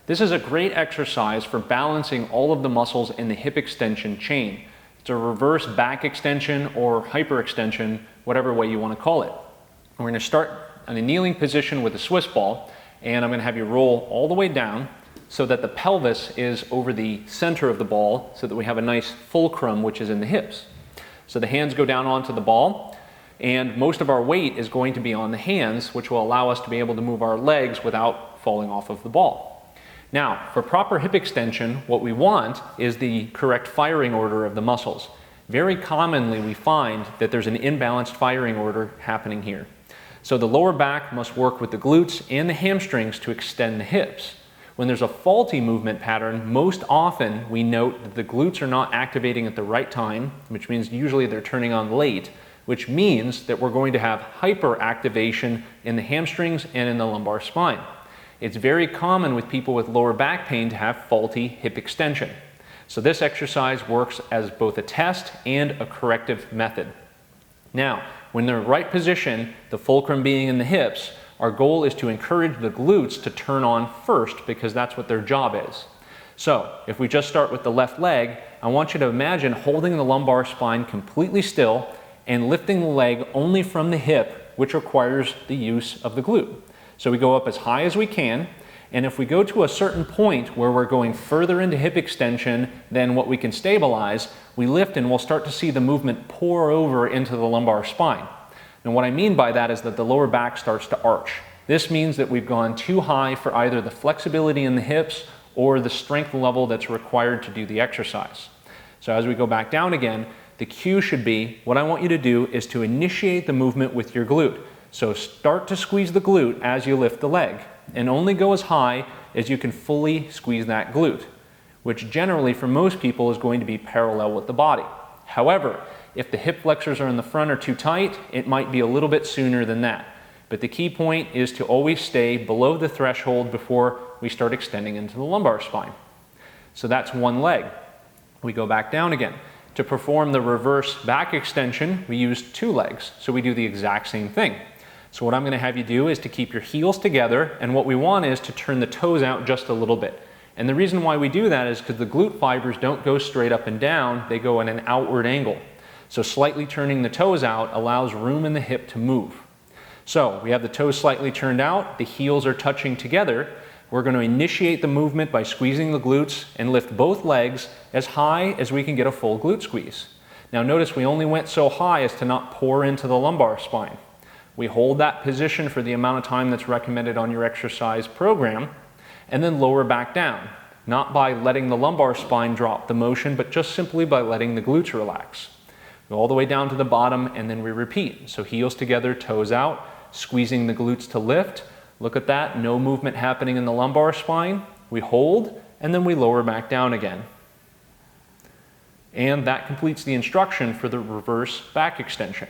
This is a great exercise for balancing all of the muscles in the hip extension chain. It's a reverse back extension or hyperextension, whatever way you want to call it. We're going to start in a kneeling position with a Swiss ball, and I'm going to have you roll all the way down so that the pelvis is over the center of the ball so that we have a nice fulcrum which is in the hips. So the hands go down onto the ball, and most of our weight is going to be on the hands, which will allow us to be able to move our legs without falling off of the ball. Now, for proper hip extension, what we want is the correct firing order of the muscles. Very commonly, we find that there's an imbalanced firing order happening here. So the lower back must work with the glutes and the hamstrings to extend the hips. When there's a faulty movement pattern, most often we note that the glutes are not activating at the right time, which means usually they're turning on late, which means that we're going to have hyperactivation in the hamstrings and in the lumbar spine. It's very common with people with lower back pain to have faulty hip extension. So this exercise works as both a test and a corrective method. Now, when they're in the right position, the fulcrum being in the hips, our goal is to encourage the glutes to turn on first because that's what their job is. So if we just start with the left leg, I want you to imagine holding the lumbar spine completely still and lifting the leg only from the hip, which requires the use of the glute. So we go up as high as we can, and if we go to a certain point where we're going further into hip extension than what we can stabilize, we lift and we'll start to see the movement pour over into the lumbar spine. And what I mean by that is that the lower back starts to arch. This means that we've gone too high for either the flexibility in the hips or the strength level that's required to do the exercise. So as we go back down again, the cue should be, what I want you to do is to initiate the movement with your glute. So start to squeeze the glute as you lift the leg, and only go as high as you can fully squeeze that glute, which generally for most people is going to be parallel with the body. However, if the hip flexors are in the front or too tight, it might be a little bit sooner than that. But the key point is to always stay below the threshold before we start extending into the lumbar spine. So that's one leg. We go back down again. To perform the reverse back extension, we use two legs, so we do the exact same thing. So what I'm going to have you do is to keep your heels together, and what we want is to turn the toes out just a little bit. And the reason why we do that is because the glute fibers don't go straight up and down, they go in an outward angle. So slightly turning the toes out allows room in the hip to move. So we have the toes slightly turned out, the heels are touching together. We're going to initiate the movement by squeezing the glutes and lift both legs as high as we can get a full glute squeeze. Now notice we only went so high as to not pour into the lumbar spine. We hold that position for the amount of time that's recommended on your exercise program, and then lower back down, not by letting the lumbar spine drop the motion, but just simply by letting the glutes relax. Go all the way down to the bottom, and then we repeat. So heels together, toes out, squeezing the glutes to lift. Look at that, no movement happening in the lumbar spine. We hold, and then we lower back down again. And that completes the instruction for the reverse back extension.